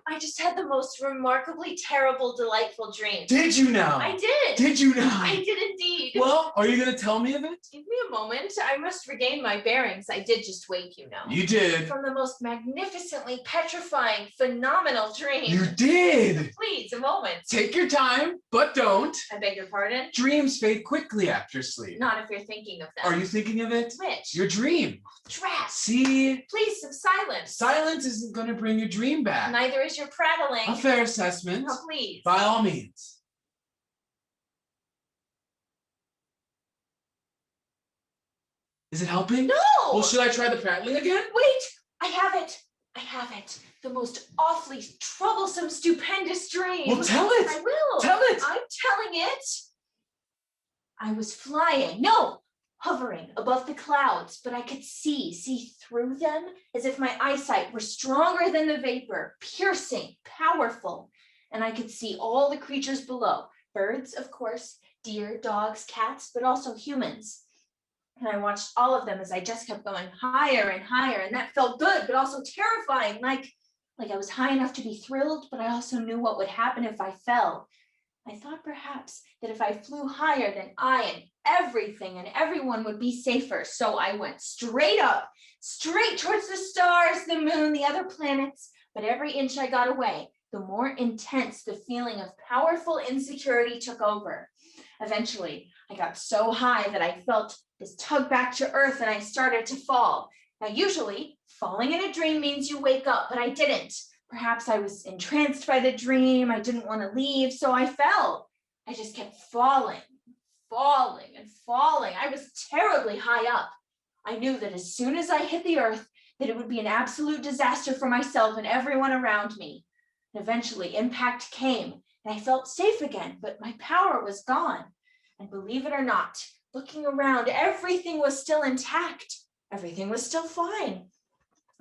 I just had the most remarkably terrible, delightful dream. Did you now? I did. Did you now? I did indeed. Well, are you going to tell me of it? Give me a moment. I must regain my bearings. I did just wake, you know. You did. From the most magnificently petrifying, phenomenal dream. You did. Please, a moment. Take your time, but don't. I beg your pardon? Dreams fade quickly after sleep. Not if you're thinking of them. Are you thinking of it? Which? Your dream. Drat. See? Please, some silence. Silence isn't going to bring your dream back. Neither is your prattling. A fair assessment. Oh, please. By all means. Is it helping? No! Well, should I try the prattling again? Wait! I have it. I have it. The most awfully troublesome, stupendous dream. Well, tell it. I will. Tell it. I'm telling it. I was flying. No! Hovering above the clouds, but I could see through them as if my eyesight were stronger than the vapor, piercing, powerful. And I could see all the creatures below. Birds, of course, deer, dogs, cats, but also humans. And I watched all of them as I just kept going higher and higher, and that felt good, but also terrifying, like I was high enough to be thrilled, but I also knew what would happen if I fell. I thought perhaps that if I flew higher, then I and everything and everyone would be safer. So I went straight up, straight towards the stars, the moon, the other planets. But every inch I got away, the more intense the feeling of powerful insecurity took over. Eventually, I got so high that I felt this tug back to earth and I started to fall. Now, usually, falling in a dream means you wake up, but I didn't. Perhaps I was entranced by the dream. I didn't want to leave, so I fell. I just kept falling and falling. I was terribly high up. I knew that as soon as I hit the earth, that it would be an absolute disaster for myself and everyone around me. And eventually, impact came, and I felt safe again, but my power was gone. And believe it or not, looking around, everything was still intact. Everything was still fine.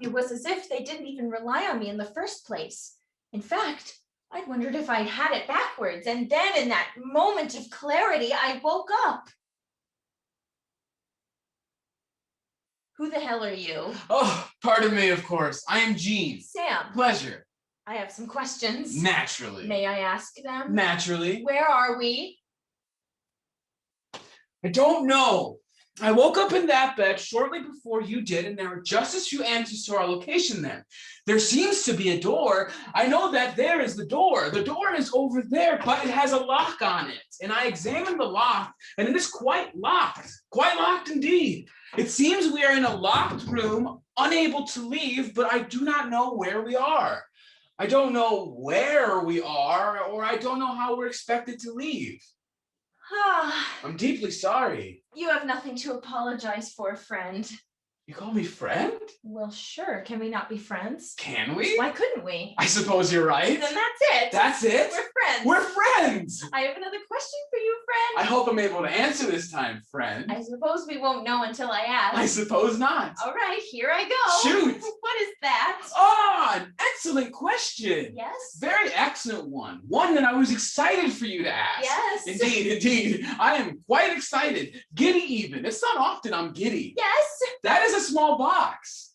It was as if they didn't even rely on me in the first place. In fact, I wondered if I'd had it backwards, and then in that moment of clarity, I woke up. Who the hell are you? Oh, pardon me, of course. I am Gene. Sam. Pleasure. I have some questions. Naturally. May I ask them? Naturally. Where are we? I don't know. I woke up in that bed shortly before you did, and there were just as few answers to our location then. There seems to be a door. I know that there is the door. The door is over there, but it has a lock on it. And I examined the lock, and it is quite locked indeed. It seems we are in a locked room, unable to leave, but I do not know where we are. I don't know where we are, or I don't know how we're expected to leave. I'm deeply sorry. You have nothing to apologize for, friend. You call me friend? Well, sure. Can we not be friends? Can we? Why couldn't we? I suppose you're right. Then that's it. That's it? We're friends. We're friends. I have another question for you, friend. I hope I'm able to answer this time, friend. I suppose we won't know until I ask. I suppose not. All right, here I go. Shoot. What is that? Ah, an excellent question. Yes? Very excellent one. One that I was excited for you to ask. Yes. Indeed. I am quite excited. Giddy even. It's not often I'm giddy. Yes. That is a small box.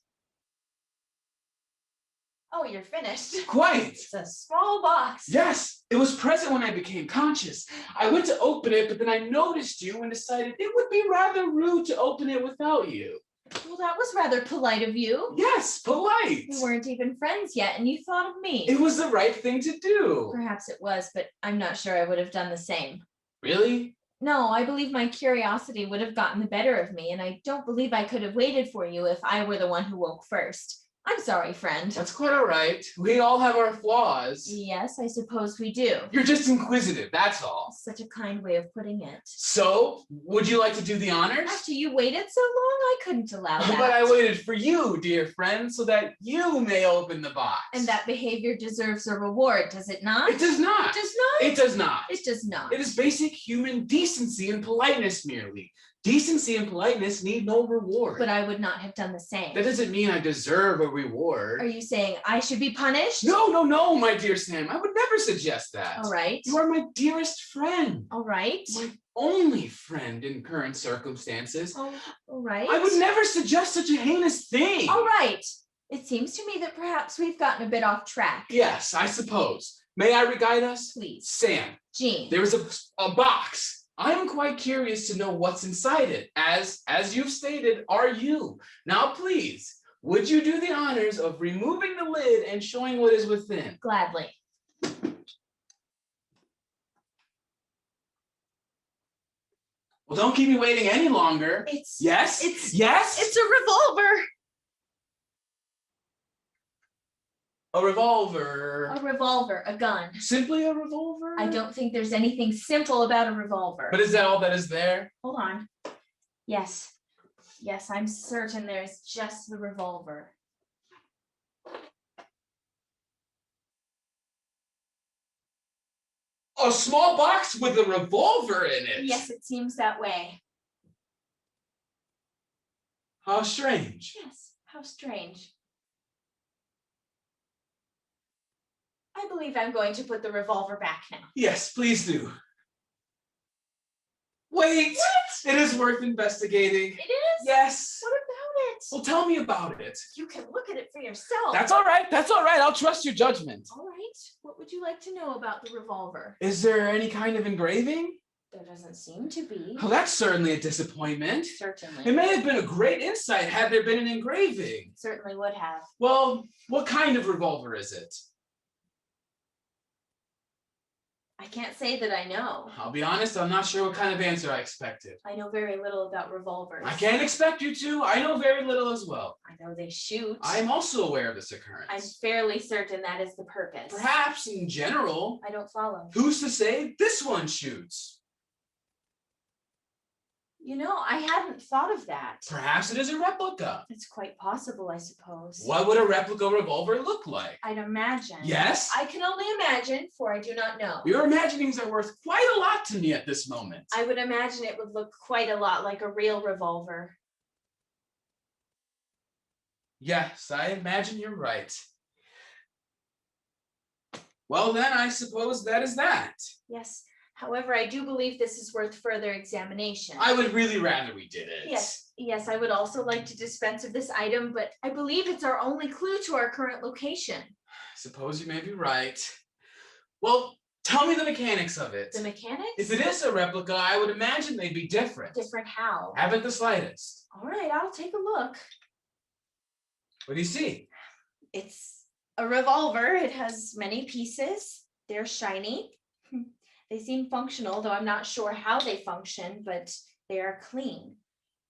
Oh, you're finished. Quite. It's a small box. Yes, it was present when I became conscious. I went to open it, but then I noticed you and decided it would be rather rude to open it without you. Well, that was rather polite of you. Yes, polite. We weren't even friends yet, and you thought of me. It was the right thing to do. Perhaps it was, but I'm not sure I would have done the same. Really? No, I believe my curiosity would have gotten the better of me, and I don't believe I could have waited for you if I were the one who woke first. I'm sorry, friend. That's quite all right. We all have our flaws. Yes, I suppose we do. You're just inquisitive, that's all. Such a kind way of putting it. So, would you like to do the honors? After you waited so long, I couldn't allow that. But I waited for you, dear friend, so that you may open the box. And that behavior deserves a reward, does it not? It does not. It does not? It does not. It does not. It is basic human decency and politeness merely. Decency and politeness need no reward. But I would not have done the same. That doesn't mean I deserve a reward. Are you saying I should be punished? No, my dear Sam. I would never suggest that. All right. You are my dearest friend. All right. My only friend in current circumstances. Oh, all right. I would never suggest such a heinous thing. All right. It seems to me that perhaps we've gotten a bit off track. Yes, I suppose. May I re-guide us? Please. Sam, Jean. there is a box. I am quite curious to know what's inside it. As you've stated, are you? Now, please, would you do the honors of removing the lid and showing what is within? Gladly. Well, don't keep me waiting any longer. Yes? Yes? It's a revolver. A revolver. A revolver, a gun. Simply a revolver? I don't think there's anything simple about a revolver. But is that all that is there? Hold on. Yes. Yes, I'm certain there's just the revolver. A small box with a revolver in it? Yes, it seems that way. How strange. Yes, how strange. I believe I'm going to put the revolver back now. Yes, please do. Wait! What? It is worth investigating. It is? Yes. What about it? Well, tell me about it. You can look at it for yourself. That's all right. That's all right. I'll trust your judgment. All right. What would you like to know about the revolver? Is there any kind of engraving? There doesn't seem to be. Well, that's certainly a disappointment. Certainly. It may have been a great insight had there been an engraving. Certainly would have. Well, what kind of revolver is it? I can't say that I know. I'll be honest, I'm not sure what kind of answer I expected. I know very little about revolvers. I can't expect you to. I know very little as well. I know they shoot. I'm also aware of this occurrence. I'm fairly certain that is the purpose. Perhaps in general. I don't follow. Who's to say this one shoots? You know, I hadn't thought of that. Perhaps it is a replica. It's quite possible, I suppose. What would a replica revolver look like? I'd imagine. Yes? I can only imagine, for I do not know. Your imaginings are worth quite a lot to me at this moment. I would imagine it would look quite a lot like a real revolver. Yes, I imagine you're right. Well, then, I suppose that is that. Yes. However, I do believe this is worth further examination. I would really rather we did it. Yes, I would also like to dispense of this item, but I believe it's our only clue to our current location. Suppose you may be right. Well, tell me the mechanics of it. The mechanics? If it is a replica, I would imagine they'd be different. Different how? Haven't the slightest. All right, I'll take a look. What do you see? It's a revolver. It has many pieces. They're shiny. They seem functional, though I'm not sure how they function, but they are clean.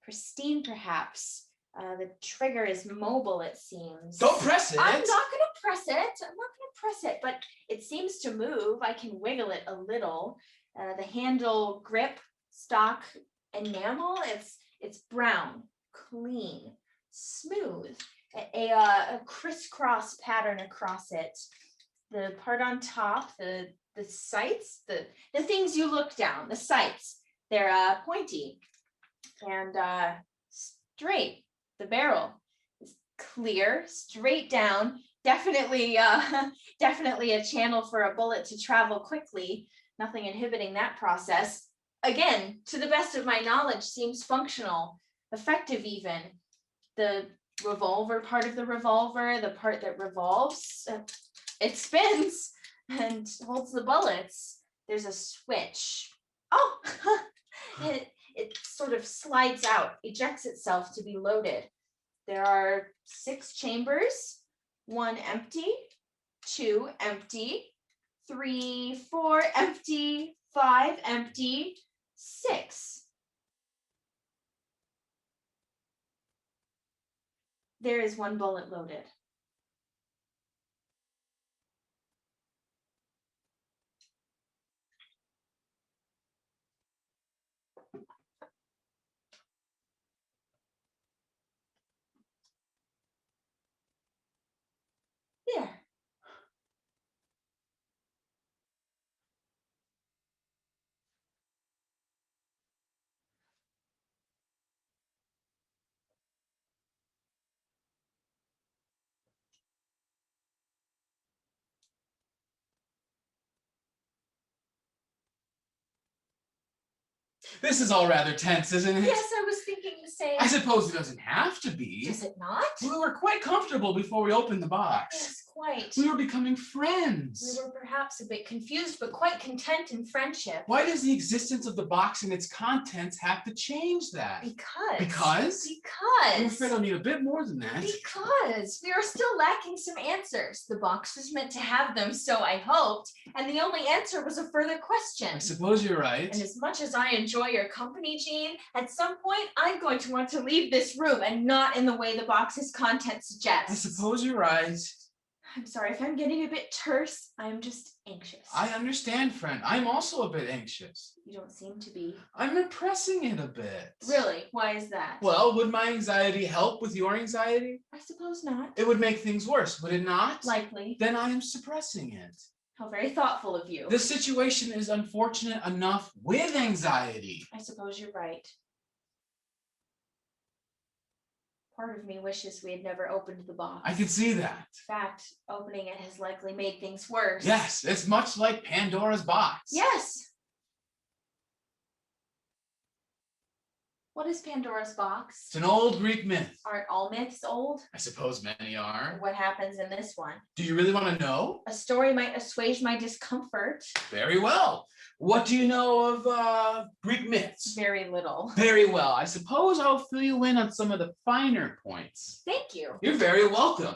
Pristine, perhaps. The trigger is mobile, it seems. Don't press it. I'm not going to press it. I'm not going to press it, but it seems to move. I can wiggle it a little. The handle grip, stock, enamel, it's brown, clean, smooth. A crisscross pattern across it. The part on top, the sights, the things you look down, the sights, they're pointy and straight. The barrel is clear, straight down. Definitely a channel for a bullet to travel quickly. Nothing inhibiting that process. Again, to the best of my knowledge, seems functional, effective even. The revolver part of the revolver, the part that revolves, it spins and holds the bullets. There's a switch. Oh, it sort of slides out, ejects itself to be loaded. There are 6 chambers, 1 empty, 2 empty, 3, 4 empty, 5 empty, 6. There is 1 bullet loaded. There. This is all rather tense, isn't it? Yes, I was thinking the same. I suppose it doesn't have to be. Does it not? We were quite comfortable before we opened the box. Yes, quite. We were becoming friends. We were perhaps a bit confused, but quite content in friendship. Why does the existence of the box and its contents have to change that? Because. Because? I'm afraid I'll need a bit more than that. Because we are still lacking some answers. The box was meant to have them, so I hoped, and the only answer was a further question. I suppose you're right. And as much as I enjoy your company, Jean, at some point I'm going to want to leave this room, and not in the way the box's content suggests. I suppose you're right. I'm sorry if I'm getting a bit terse. I'm just anxious. I understand, friend. I'm also a bit anxious. You don't seem to be. I'm repressing it a bit. Really? Why is that? Well, would my anxiety help with your anxiety? I suppose not. It would make things worse, would it not? Likely. Then I am suppressing it. How very thoughtful of you. The situation is unfortunate enough with anxiety. I suppose you're right. Part of me wishes we had never opened the box. I can see that. In fact, opening it has likely made things worse. Yes, it's much like Pandora's box. Yes. What is Pandora's box? It's an old Greek myth. Aren't all myths old? I suppose many are. What happens in this one? Do you really want to know? A story might assuage my discomfort. Very well. What do you know of Greek myths? Very little. Very well. I suppose I'll fill you in on some of the finer points. Thank you. You're very welcome.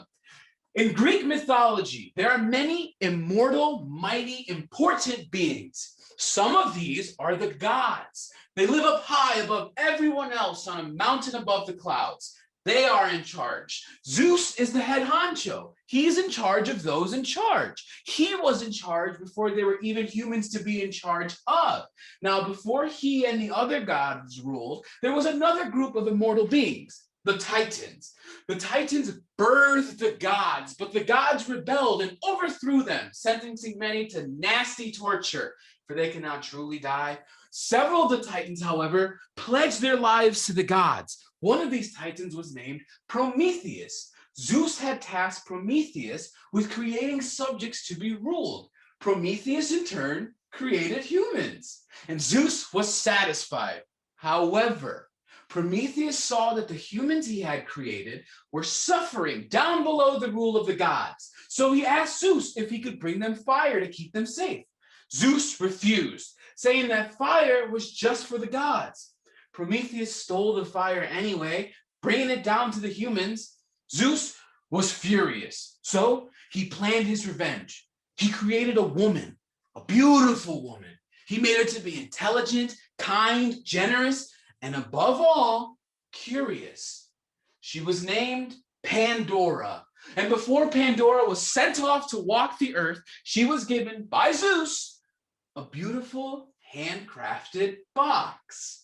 In Greek mythology, there are many immortal, mighty, important beings. Some of these are the gods. They live up high above everyone else on a mountain above the clouds. They are in charge. Zeus is the head honcho. He's in charge of those in charge. He was in charge before there were even humans to be in charge of. Now, before he and the other gods ruled, there was another group of immortal beings, the Titans. The Titans birthed the gods, but the gods rebelled and overthrew them, sentencing many to nasty torture, for they cannot truly die. Several of the Titans, however, pledged their lives to the gods. One of these Titans was named Prometheus. Zeus had tasked Prometheus with creating subjects to be ruled. Prometheus, in turn, created humans, and Zeus was satisfied. However, Prometheus saw that the humans he had created were suffering down below the rule of the gods. So he asked Zeus if he could bring them fire to keep them safe. Zeus refused, saying that fire was just for the gods. Prometheus stole the fire anyway, bringing it down to the humans. Zeus was furious, so he planned his revenge. He created a woman, a beautiful woman. He made her to be intelligent, kind, generous, and above all, curious. She was named Pandora. And before Pandora was sent off to walk the earth, she was given by Zeus a beautiful handcrafted box.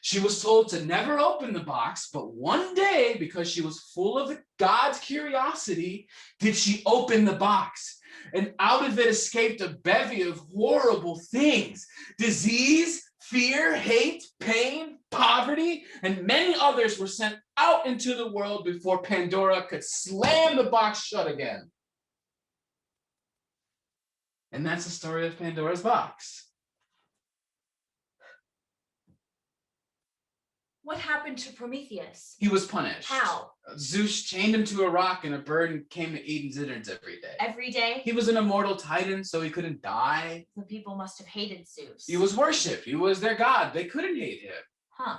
She was told to never open the box, but one day, because she was full of the god's curiosity, did she open the box. And out of it escaped a bevy of horrible things: disease, fear, hate, pain, poverty, and many others were sent out into the world before Pandora could slam the box shut again. And that's the story of Pandora's box. What happened to Prometheus? He was punished. How? Zeus chained him to a rock, and a bird came to eat his innards every day. Every day? He was an immortal titan, so he couldn't die. The people must have hated Zeus. He was worshipped. He was their god. They couldn't hate him. Huh.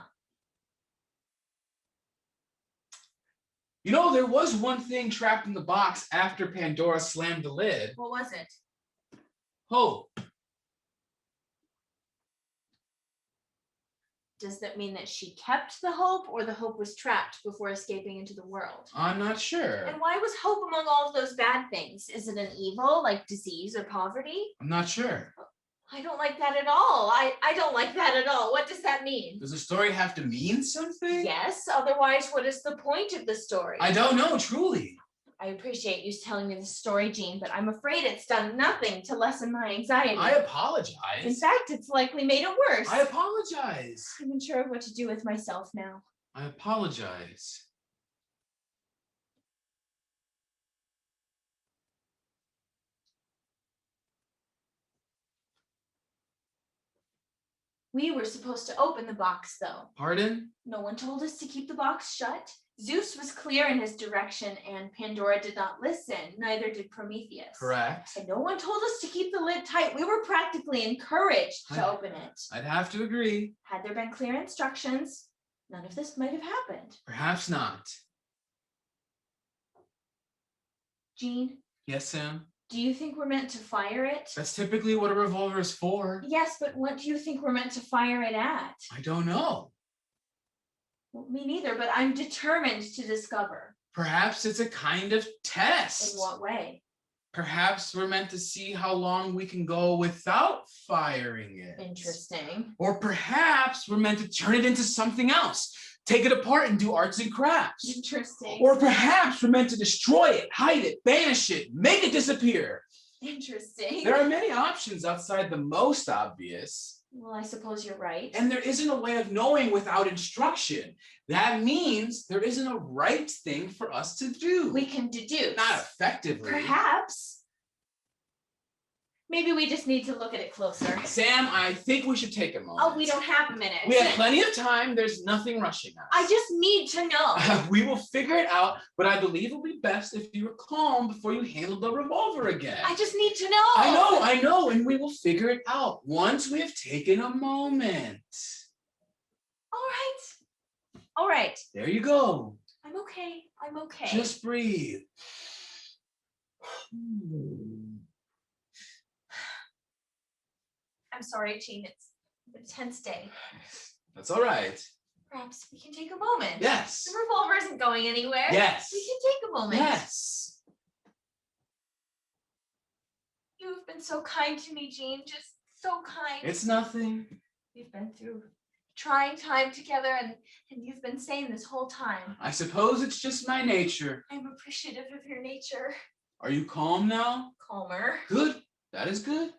You know, there was one thing trapped in the box after Pandora slammed the lid. What was it? Hope. Does that mean that she kept the hope, or the hope was trapped before escaping into the world? I'm not sure. And why was hope among all of those bad things? Is it an evil, like disease or poverty? I'm not sure. I don't like that at all. I don't like that at all. What does that mean? Does the story have to mean something? Yes, otherwise what is the point of the story? I don't know, truly. I appreciate you telling me this story, Jean, but I'm afraid it's done nothing to lessen my anxiety. I apologize. In fact, it's likely made it worse. I apologize. I'm unsure of what to do with myself now. I apologize. We were supposed to open the box, though. Pardon? No one told us to keep the box shut. Zeus was clear in his direction, and Pandora did not listen, neither did Prometheus. Correct. And no one told us to keep the lid tight. We were practically encouraged to open it. I'd have to agree. Had there been clear instructions, none of this might have happened. Perhaps not. Jean? Yes, Sam? Do you think we're meant to fire it? That's typically what a revolver is for. Yes, but what do you think we're meant to fire it at? I don't know. Well, me neither, but I'm determined to discover. Perhaps it's a kind of test. In what way? Perhaps we're meant to see how long we can go without firing it. Interesting. Or perhaps we're meant to turn it into something else. Take it apart and do arts and crafts. Interesting. Or perhaps we're meant to destroy it, hide it, banish it, make it disappear. Interesting. There are many options outside the most obvious. Well, I suppose you're right. And there isn't a way of knowing without instruction. That means there isn't a right thing for us to do. We can deduce. Not effectively. Perhaps. Maybe we just need to look at it closer. Sam, I think we should take a moment. Oh, we don't have a minute. We have plenty of time. There's nothing rushing us. I just need to know. We will figure it out, but I believe it'll be best if you were calm before you handle the revolver again. I just need to know. I know, and we will figure it out once we have taken a moment. All right. There you go. I'm okay. Just breathe. I'm sorry, Jean. It's an intense day. That's all right. Perhaps we can take a moment. Yes. The revolver isn't going anywhere. Yes. We can take a moment. Yes. You've been so kind to me, Jean. Just so kind. It's nothing. We've been through trying time together, and you've been sane this whole time. I suppose it's just my nature. I'm appreciative of your nature. Are you calm now? Calmer. Good. That is good.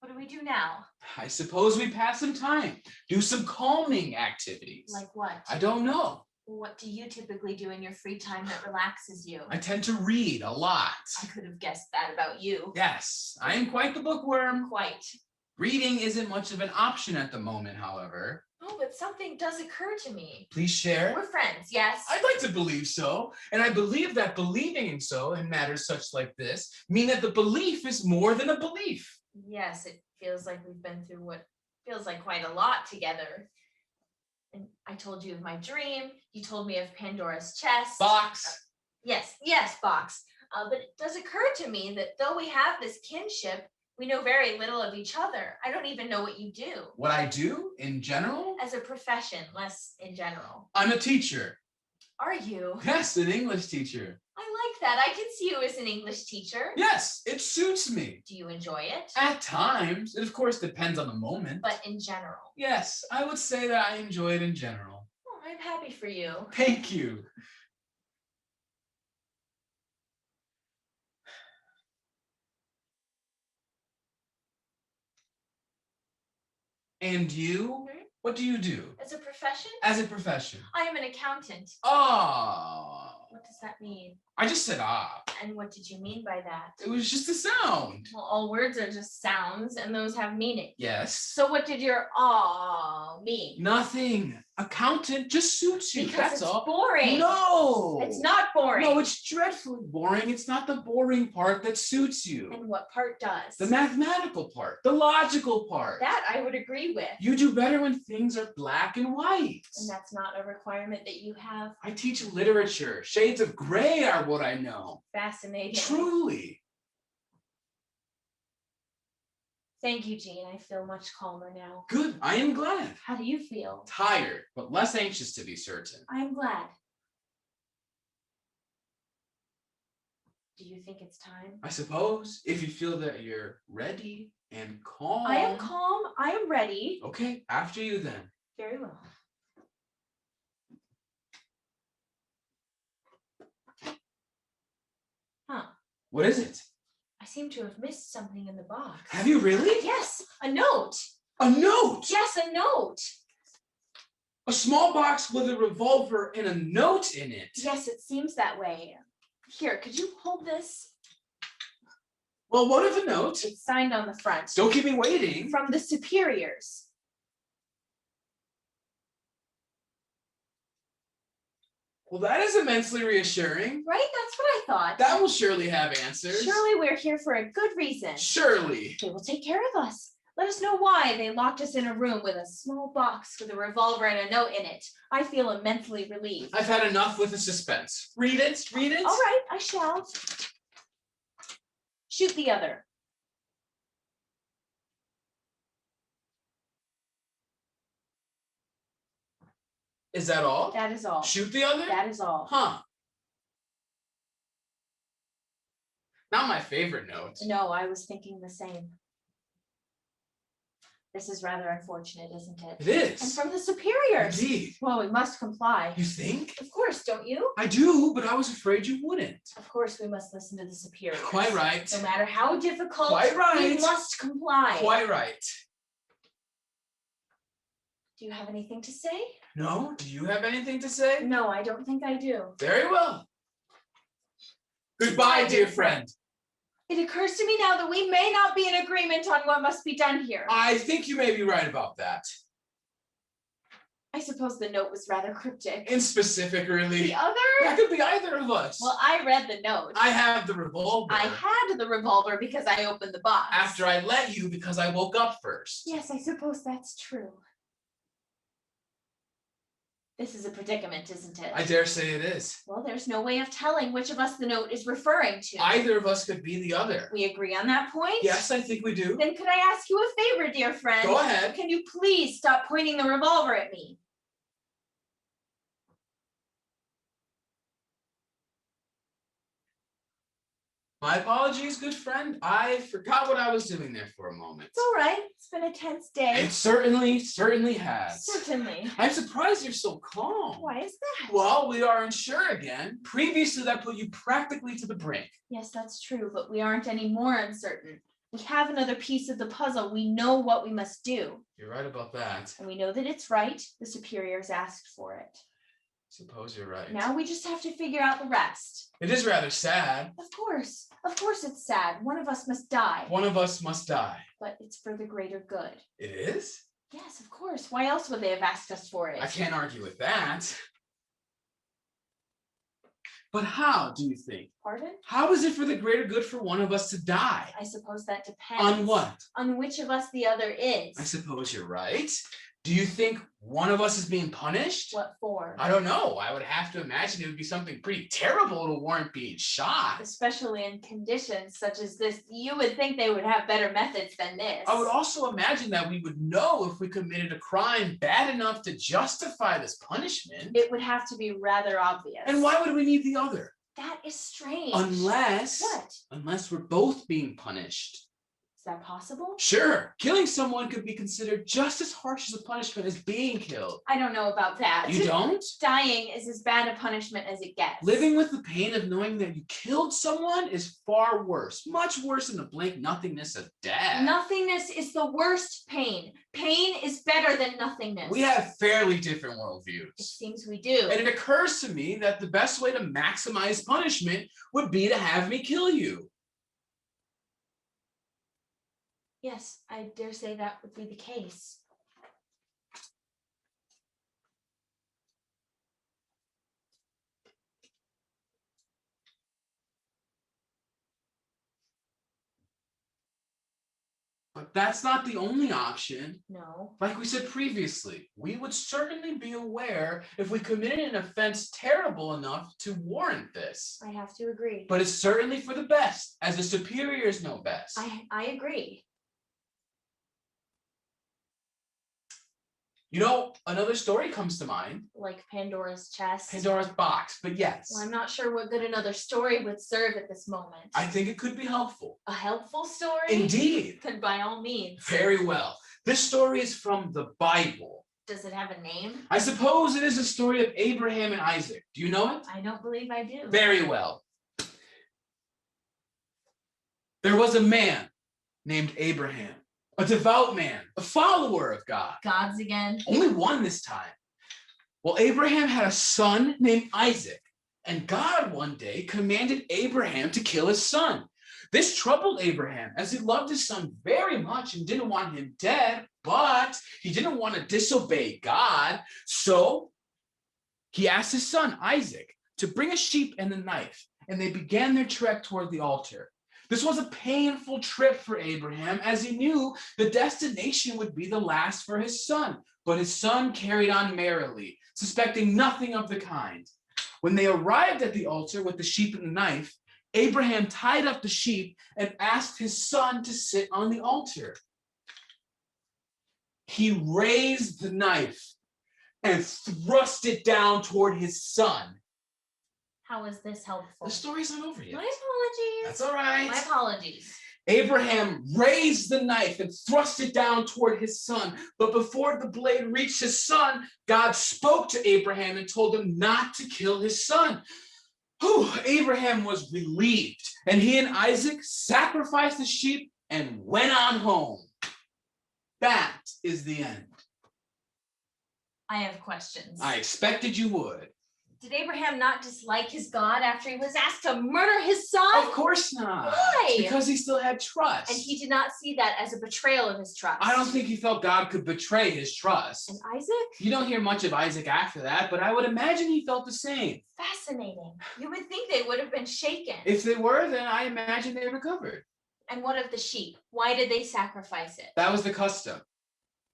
What do we do now? I suppose we pass some time. Do some calming activities. Like what? I don't know. What do you typically do in your free time that relaxes you? I tend to read a lot. I could have guessed that about you. Yes, I am quite the bookworm. Quite. Reading isn't much of an option at the moment, however. Oh, but something does occur to me. Please share. We're friends, yes? I'd like to believe so. And I believe that believing in so in matters such like this mean that the belief is more than a belief. Yes, it feels like we've been through what feels like quite a lot together. And I told you of my dream. You told me of Pandora's chest. Box. Yes, Box. But it does occur to me that though we have this kinship, we know very little of each other. I don't even know what you do. What I do in general? As a profession, less in general. I'm a teacher. Are you? Yes, an English teacher. I like that. I can see you as an English teacher. Yes, it suits me. Do you enjoy it? At times. It of course depends on the moment. But in general. Yes, I would say that I enjoy it in general. Oh, I'm happy for you. Thank you. And you? What do you do? As a profession? As a profession. I am an accountant. Ah. What does that mean? I just said ah. And what did you mean by that? It was just a sound. Well, all words are just sounds, and those have meaning. Yes. So what did your "ah" mean? Nothing. Accountant just suits you. Because That's it's all. boring. No. It's not boring. No, it's dreadfully boring. It's not the boring part that suits you. And what part does? The mathematical part, the logical part. That I would agree with. You do better when things are black and white. And that's not a requirement that you have. I teach literature. Shades of gray are what I know. Fascinating. Truly. Thank you, Jean. I feel much calmer now. Good. I am glad. How do you feel? Tired, but less anxious to be certain. I am glad. Do you think it's time? I suppose if you feel that you're ready and calm. I am calm. I am ready. Okay, after you then. Very well. Huh. What is it? I seem to have missed something in the box. Have you really? Yes, a note. A note? Yes, a note. A small box with a revolver and a note in it. Yes, it seems that way. Here, could you hold this? Well, what of a note? It's signed on the front. Don't keep me waiting. From the superiors. Well, that is immensely reassuring. Right? That's what I thought. That will surely have answers. Surely we're here for a good reason. Surely. They will take care of us. Let us know why they locked us in a room with a small box with a revolver and a note in it. I feel immensely relieved. I've had enough with the suspense. Read it. Read it. All right, I shall. Shoot the other. Is that all? That is all. Shoot the other? That is all. Huh. Not my favorite note. No, I was thinking the same. This is rather unfortunate, isn't it? It is. And from the superiors. Indeed. Well, we must comply. You think? Of course, don't you? I do, but I was afraid you wouldn't. Of course, we must listen to the superiors. Quite right. No matter how difficult, Quite right. we must comply. Quite right. Do you have anything to say? No? Do you have anything to say? No, I don't think I do. Very well. Goodbye, dear friend. It occurs to me now that we may not be in agreement on what must be done here. I think you may be right about that. I suppose the note was rather cryptic. In specific, really. The other? That could be either of us. Well, I read the note. I have the revolver. I had the revolver because I opened the box. After I let you because I woke up first. Yes, I suppose that's true. This is a predicament, isn't it? I dare say it is. Well, there's no way of telling which of us the note is referring to. Either of us could be the other. We agree on that point? Yes, I think we do. Then could I ask you a favor, dear friend? Go ahead. Can you please stop pointing the revolver at me? My apologies, good friend. I forgot what I was doing there for a moment. It's all right. It's been a tense day. It certainly has. Certainly. I'm surprised you're so calm. Why is that? Well, we are unsure again. Previously, that put you practically to the brink. Yes, that's true, but we aren't any more uncertain. We have another piece of the puzzle. We know what we must do. You're right about that. And we know that it's right. The superiors asked for it. Suppose you're right. Now we just have to figure out the rest. It is rather sad. Of course it's sad. One of us must die. One of us must die. But it's for the greater good. It is? Yes, of course. Why else would they have asked us for it? I can't argue with that. But how, do you think? Pardon? How is it for the greater good for one of us to die? I suppose that depends. On what? On which of us the other is. I suppose you're right. Do you think one of us is being punished? What for? I don't know. I would have to imagine it would be something pretty terrible to warrant being shot. Especially in conditions such as this, you would think they would have better methods than this. I would also imagine that we would know if we committed a crime bad enough to justify this punishment. It would have to be rather obvious. And why would we need the other? That is strange. Unless... What? Unless we're both being punished. Is that possible? Sure. Killing someone could be considered just as harsh as a punishment as being killed. I don't know about that. You don't? Dying is as bad a punishment as it gets. Living with the pain of knowing that you killed someone is far worse. Much worse than the blank nothingness of death. Nothingness is the worst pain. Pain is better than nothingness. We have fairly different worldviews. It seems we do. And it occurs to me that the best way to maximize punishment would be to have me kill you. Yes, I dare say that would be the case. But that's not the only option. No. Like we said previously, we would certainly be aware if we committed an offense terrible enough to warrant this. I have to agree. But it's certainly for the best, as the superiors know best. I agree. You know, another story comes to mind. Like Pandora's chest. Pandora's box, but yes. Well, I'm not sure what good another story would serve at this moment. I think it could be helpful. A helpful story? Indeed. Then by all means. Very well. This story is from the Bible. Does it have a name? I suppose it is a story of Abraham and Isaac. Do you know it? I don't believe I do. Very well. There was a man named Abraham. A devout man, a follower of God. Gods again. Only one this time. Well, Abraham had a son named Isaac, and God one day commanded Abraham to kill his son. This troubled Abraham, as he loved his son very much and didn't want him dead, but he didn't want to disobey God, so He asked his son, Isaac, to bring a sheep and a knife, and they began their trek toward the altar. This was a painful trip for Abraham, as he knew the destination would be the last for his son. But his son carried on merrily, suspecting nothing of the kind. When they arrived at the altar with the sheep and the knife, Abraham tied up the sheep and asked his son to sit on the altar. He raised the knife and thrust it down toward his son. How is this helpful? The story's not over yet. My apologies. That's all right. My apologies. Abraham raised the knife and thrust it down toward his son. But before the blade reached his son, God spoke to Abraham and told him not to kill his son. Abraham was relieved, and he and Isaac sacrificed the sheep and went on home. That is the end. I have questions. I expected you would. Did Abraham not dislike his God after he was asked to murder his son? Of course not. Why? Because he still had trust. And he did not see that as a betrayal of his trust. I don't think he felt God could betray his trust. And Isaac? You don't hear much of Isaac after that, but I would imagine he felt the same. Fascinating. You would think they would have been shaken. If they were, then I imagine they recovered. And what of the sheep? Why did they sacrifice it? That was the custom.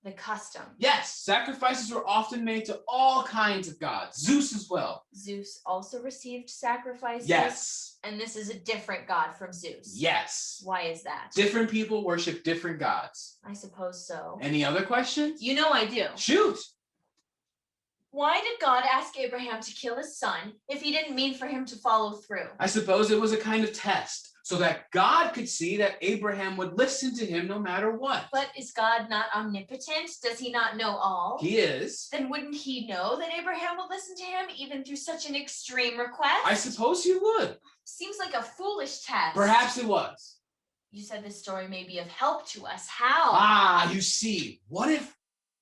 The custom. Yes, sacrifices were often made to all kinds of gods, Zeus as well. Zeus also received sacrifices? Yes. And this is a different god from Zeus? Yes. Why is that? Different people worship different gods. I suppose so. Any other questions? You know I do. Shoot. Why did God ask Abraham to kill his son if he didn't mean for him to follow through? I suppose it was a kind of test, so that God could see that Abraham would listen to him no matter what. But is God not omnipotent? Does he not know all? He is. Then wouldn't he know that Abraham would listen to him even through such an extreme request? I suppose he would. Seems like a foolish test. Perhaps it was. You said this story may be of help to us. How? You see, what if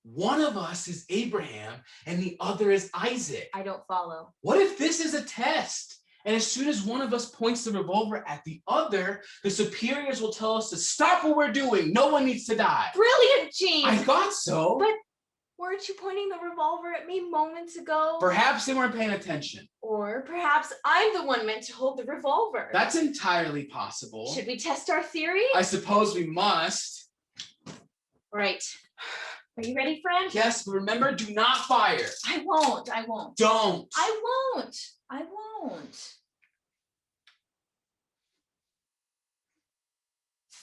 one of us is Abraham and the other is Isaac? I don't follow. What if this is a test? And as soon as one of us points the revolver at the other, the superiors will tell us to stop what we're doing. No one needs to die. Brilliant, Gene! I thought so. But weren't you pointing the revolver at me moments ago? Perhaps they weren't paying attention. Or perhaps I'm the one meant to hold the revolver. That's entirely possible. Should we test our theory? I suppose we must. Right. Are you ready, friend? Yes, but remember, do not fire. I won't. Don't. I won't.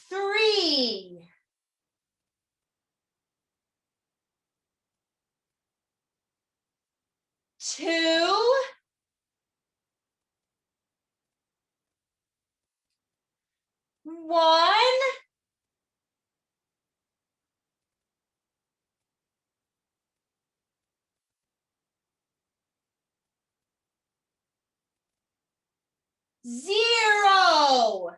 3. 2. 1. Zero.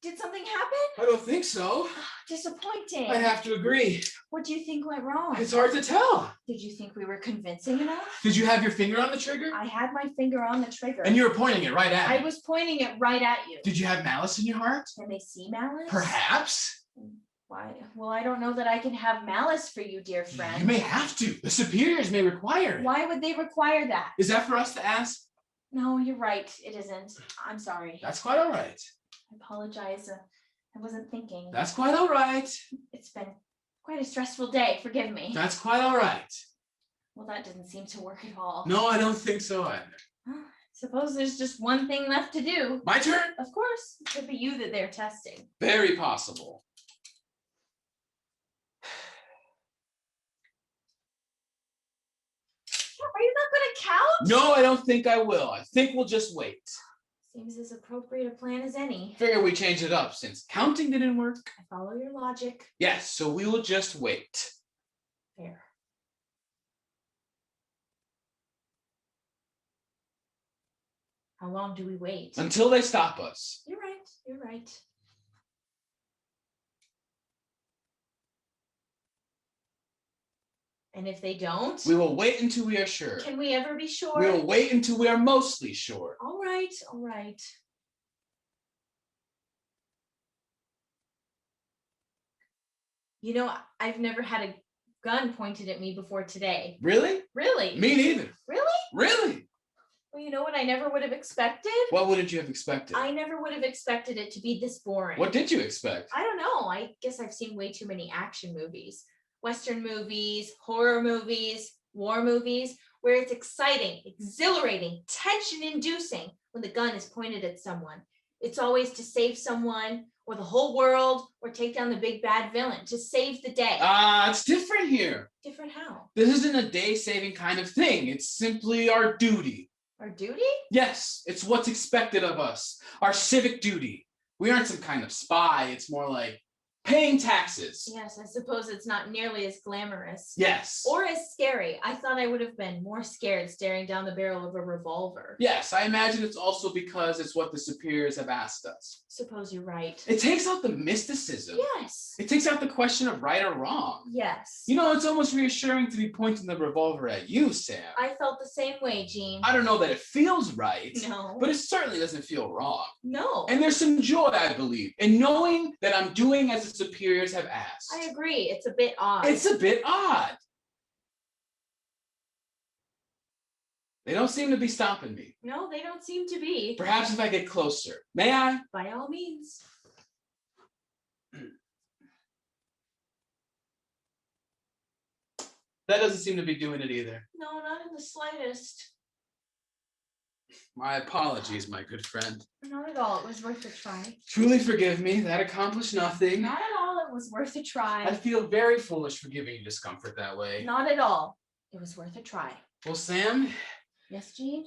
Did something happen? I don't think so. Disappointing. I have to agree. What do you think went wrong? It's hard to tell. Did you think we were convincing enough? Did you have your finger on the trigger? I had my finger on the trigger. And you were pointing it right at me. I was pointing it right at you. Did you have malice in your heart? Can they see malice? Perhaps. Why? Well, I don't know that I can have malice for you, dear friend. You may have to. The superiors may require it. Why would they require that? Is that for us to ask? No, you're right. It isn't. I'm sorry. That's quite all right. I apologize. I wasn't thinking. That's quite all right. It's been quite a stressful day. Forgive me. That's quite all right. Well, that didn't seem to work at all. No, I don't think so either. Suppose there's just one thing left to do. My turn? Of course. It could be you that they're testing. Very possible. Are you not going to count? No, I don't think I will. I think we'll just wait. Seems as appropriate a plan as any. Figure we change it up since counting didn't work. I follow your logic. Yes, so we will just wait. Fair. How long do we wait? Until they stop us. You're right. You're right. And if they don't? We will wait until we are sure. Can we ever be sure? We will wait until we are mostly sure. All right, all right. You know, I've never had a gun pointed at me before today. Really? Really? Me neither. Really? Really? Well, you know what I never would have expected? What wouldn't you have expected? I never would have expected it to be this boring. What did you expect? I don't know. I guess I've seen way too many action movies, Western movies, horror movies, war movies, where it's exciting, exhilarating, tension-inducing when the gun is pointed at someone. It's always to save someone or the whole world or take down the big bad villain, to save the day. It's different here. Different how? This isn't a day-saving kind of thing. It's simply our duty. Our duty? Yes, it's what's expected of us. Our civic duty. We aren't some kind of spy. It's more like paying taxes. Yes, I suppose it's not nearly as glamorous. Yes. Or as scary. I thought I would have been more scared staring down the barrel of a revolver. Yes, I imagine it's also because it's what the superiors have asked us. Suppose you're right. It takes out the mysticism. Yes. It takes out the question of right or wrong. Yes. You know, it's almost reassuring to be pointing the revolver at you, Sam. I felt the same way, Gene. I don't know that it feels right, No. but it certainly doesn't feel wrong. No. And there's some joy, I believe, in knowing that I'm doing as the superiors have asked. I agree. It's a bit odd. It's a bit odd. They don't seem to be stopping me. No, they don't seem to be. Perhaps if I get closer. May I? By all means. That doesn't seem to be doing it either. No, not in the slightest. My apologies, my good friend. Not at all. It was worth a try. Truly forgive me. That accomplished nothing. Not at all. It was worth a I try. feel very foolish for giving you discomfort that way. Not at all. It was worth a try. Well, Sam, Yes, Gene?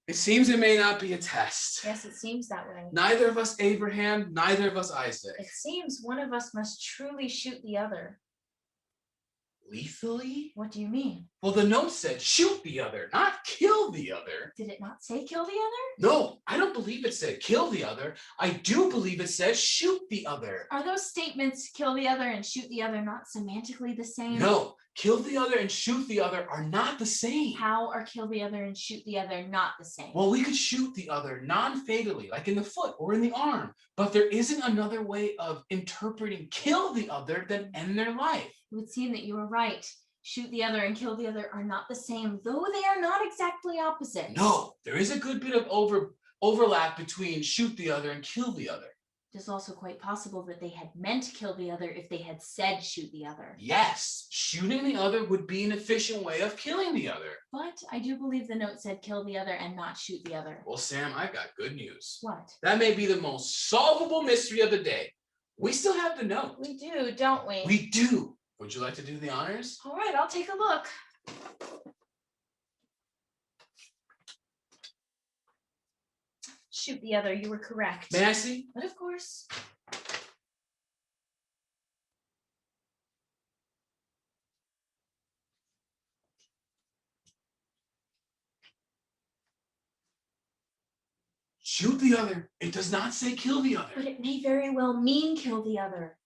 it seems it may not be a test. Yes, it seems that way. Neither of us Abraham, neither of us Isaac. It seems one of us must truly shoot the other. Lethally? What do you mean? Well, the note said shoot the other, not kill the other. Did it not say kill the other? No, I don't believe it said kill the other. I do believe it says shoot the other. Are those statements kill the other and shoot the other not semantically the same? No, kill the other and shoot the other are not the same. How are kill the other and shoot the other not the same? Well, we could shoot the other non-fatally, like in the foot or in the arm, but there isn't another way of interpreting kill the other than end their life. It would seem that you were right. Shoot the other and kill the other are not the same, though they are not exactly opposite. No, there is a good bit of overlap between shoot the other and kill the other. It is also quite possible that they had meant kill the other if they had said shoot the other. Yes, shooting the other would be an efficient way of killing the other. But I do believe the note said kill the other and not shoot the other. Well, Sam, I've got good news. What? That may be the most solvable mystery of the day. We still have the note. We do, don't we? We do. Would you like to do the honors? All right, I'll take a look. Shoot the other, you were correct. May I see? But of course. Shoot the other. It does not say kill the other. But it may very well mean kill the other.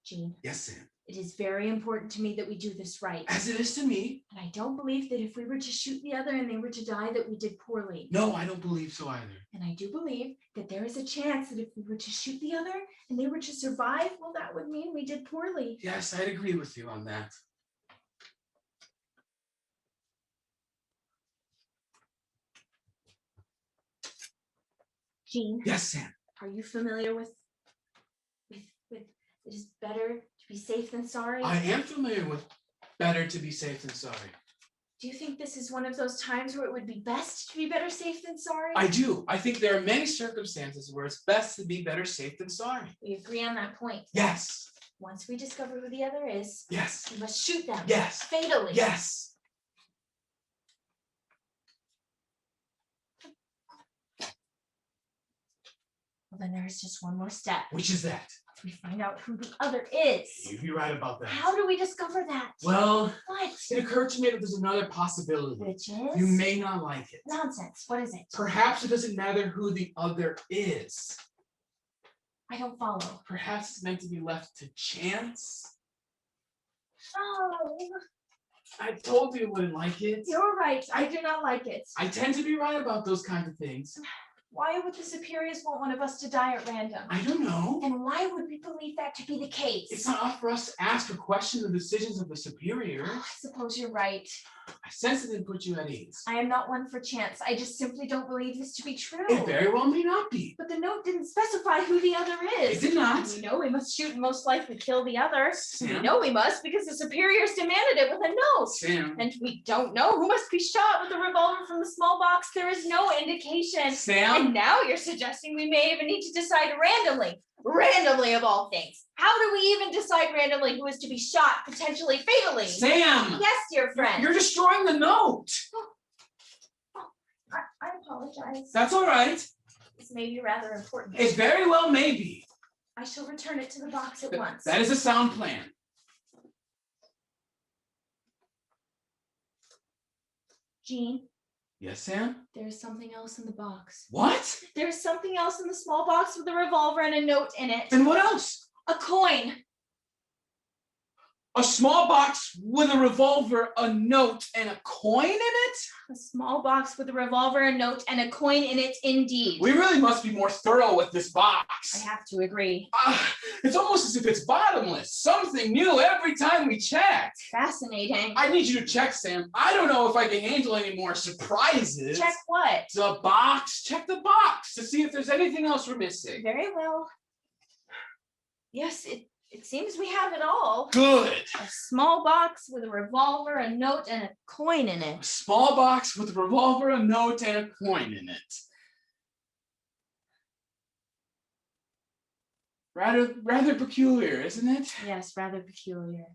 Gene, Yes, Sam. it is very important to me that we do this right. As it is to me. And I don't believe that if we were to shoot the other and they were to die, that we did poorly. No, I don't believe so either. And I do believe that there is a chance that if we were to shoot the other and they were to survive, well, that would mean we did poorly. Yes, I'd agree with you on that. Gene, Yes, Sam. are you familiar with it is better to be safe than sorry? I am familiar with better to be safe than sorry. Do you think this is one of those times where it would be best to be better safe than sorry? I do. I think there are many circumstances where it's best to be better safe than sorry. We agree on that point. Yes. Once we discover who the other is, Yes. we must shoot them. Yes. Fatally. Yes. Well, then there's just one more step. Which is that? We find out who the other is. You're right about that. How do we discover that? Well, What? it occurred to me that there's another possibility. Which is? You may not like it. Nonsense. What is it? Perhaps it doesn't matter who the other is. I don't follow. Perhaps it's meant to be left to chance. Oh, I told you wouldn't like it. you're right. I do not like it. I tend to be right about those kinds of things. Why would the superiors want one of us to die at random? I don't know. And why would we believe that to be the case? It's not up for us to ask or question the decisions of the superiors. I suppose you're right. I sense it didn't put you at ease. I am not one for chance. I just simply don't believe this to be true. It very well may not be. But the note didn't specify who the other is. It did not. We know we must shoot and most likely kill the other. Sam? We know we must because the superiors demanded it with a note. Sam. And we don't know who must be shot with a revolver from the small box. There is no indication. Sam? And now you're suggesting we may even need to decide randomly. Randomly of all things. How do we even decide randomly who is to be shot, potentially fatally? Sam! Yes, dear friend. You're destroying the note. I apologize. That's all right. This may be rather important. It very well may be. I shall return it to the box at once. That is a sound plan. Jean, Yes, Sam? there's something else in the box. What? There's something else in the small box with a revolver and a note in it. Then what else? A coin. A small box with a revolver, a note, and a coin in it? A small box with a revolver, a note, and a coin in it, indeed. We really must be more thorough with this box. I have to agree. It's almost as if it's bottomless. Something new every time we check. Fascinating. I need you to check, Sam. I don't know if I can handle any more surprises. Check what? The box. Check the box to see if there's anything else we're missing. Very well. Yes, it seems we have it all. Good. A small box with a revolver, a note, and a coin in A it. small box with a revolver, a note, and a coin in it. Rather peculiar, isn't it? Yes, rather peculiar.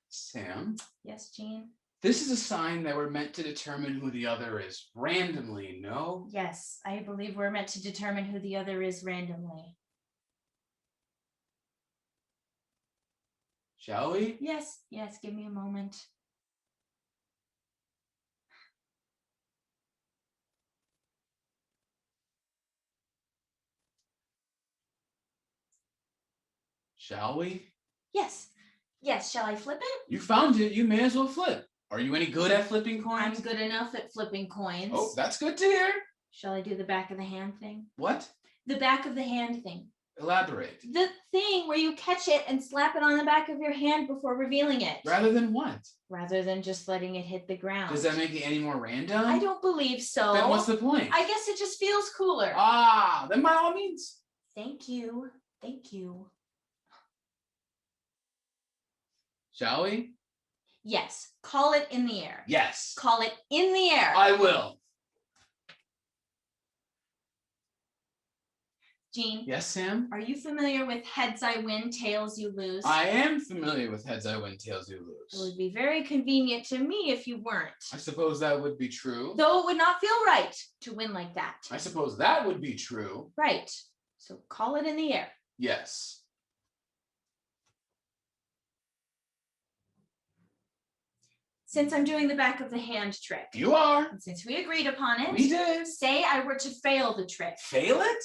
Sam, Yes, Jean? this is a sign that we're meant to determine who the other is randomly, no? Yes, I believe we're meant to determine who the other is randomly. Shall we? Yes, give me a moment. Shall we? Yes, shall I flip it? You found it, you may as well flip. Are you any good at flipping I'm coins? good enough at flipping coins. Oh, that's good to hear. Shall I do the back of the hand thing? What? The back of the hand thing. Elaborate. The thing where you catch it and slap it on the back of your hand before revealing it. Rather than what? Rather than just letting it hit the ground. Does that make it any more random? I don't believe so. Then what's the point? I guess it just feels cooler. Then by all means. Thank you. Shall we? Yes, call it in the air. Yes. Call it in the air. I will. Jean, Yes, Sam? are you familiar with heads I win, tails you lose? I am familiar with heads I win, tails you It lose. would be very convenient to me if you weren't. I suppose that would be true. Though it would not feel right to win like that. I suppose that would be true. Right. So call it in the air. Yes. Since I'm doing the back of the hand trick. You are. And since we agreed upon it. We did. Say I were to fail the trick. Fail it?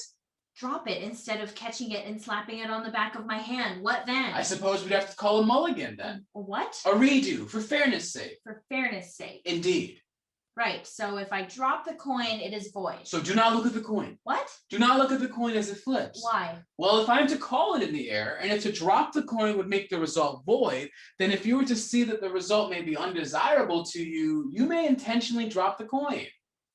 Drop it instead of catching it and slapping it on the back of my hand. What then? I suppose we'd have to call a mulligan then. A what? A redo, for fairness sake. For fairness sake. Indeed. Right. So if I drop the coin, it is void. So do not look at the coin. What? Do not look at the coin as it flips. Why? Well, if I'm to call it in the air, and if to drop the coin would make the result void, then if you were to see that the result may be undesirable to you, you may intentionally drop the coin.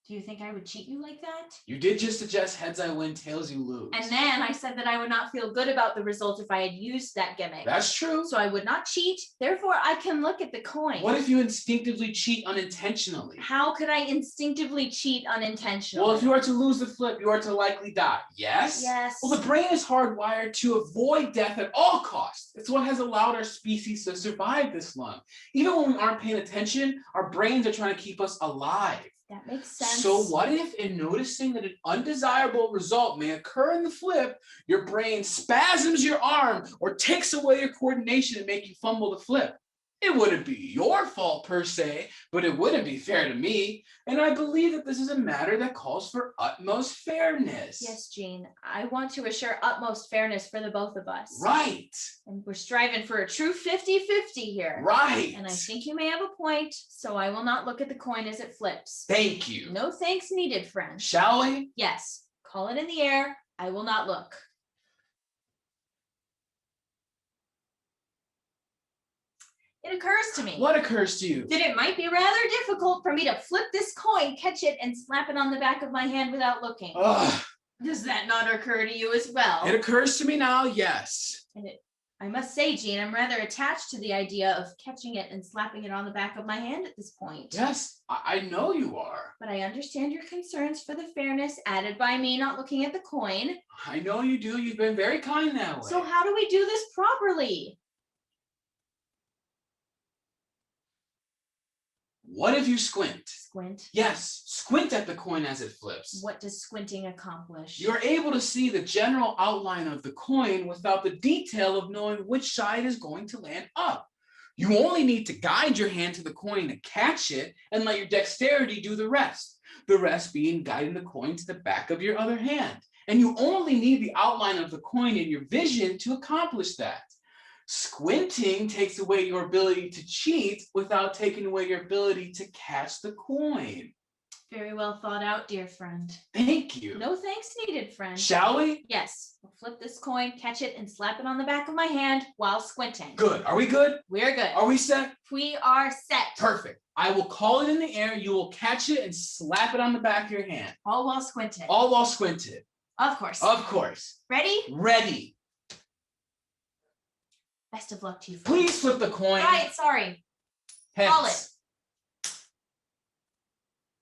Do you think I would cheat you like that? You did just suggest heads I win, tails you lose. And then I said that I would not feel good about the result if I had used that gimmick. That's true. So I would not cheat. Therefore, I can look at the coin. What if you instinctively cheat unintentionally? How could I instinctively cheat unintentionally? Well, if you are to lose the flip, you are to likely die. Yes? Yes. Well, the brain is hardwired to avoid death at all costs. It's what has allowed our species to survive this long. Even when we aren't paying attention, our brains are trying to keep us alive. That makes sense. So what if, in noticing that an undesirable result may occur in the flip, your brain spasms your arm or takes away your coordination and make you fumble the flip? It wouldn't be your fault per se, but it wouldn't be fair to me. And I believe that this is a matter that calls for utmost fairness. Yes, Jean, I want to assure utmost fairness for the both of us. Right. And we're striving for a true 50-50 here. Right. And I think you may have a point, so I will not look at the coin as it flips. Thank you. No thanks needed, friend. Shall we? Yes, call it in the air. I will not look. It occurs to me. What occurs to you? That it might be rather difficult for me to flip this coin, catch it, and slap it on the back of my hand without looking. Ugh. Does that not occur to you as well? It occurs to me now, yes. And I must say, Jean, I'm rather attached to the idea of catching it and slapping it on the back of my hand at this point. Yes, I know you are. But I understand your concerns for the fairness added by me not looking at the coin. I know you do. You've been very kind that way. So how do we do this properly? What if you squint? Squint. Yes, squint at the coin as it flips. What does squinting accomplish? You're able to see the general outline of the coin without the detail of knowing which side is going to land up. You only need to guide your hand to the coin to catch it and let your dexterity do the rest. The rest being guiding the coin to the back of your other hand. And you only need the outline of the coin in your vision to accomplish that. Squinting takes away your ability to cheat without taking away your ability to catch the coin. Very well thought out, dear friend. Thank you. No thanks needed, friend. Shall we? Yes. We'll flip this coin, catch it, and slap it on the back of my hand while squinting. Good. Are we good? We're good. Are we set? We are set. Perfect. I will call it in the air. You will catch it and slap it on the back of your hand. All while squinting. All while squinted. Of course. Of course. Ready? Ready. Best of luck to you, friend. Please flip the coin. Right, sorry. Heads. Call it.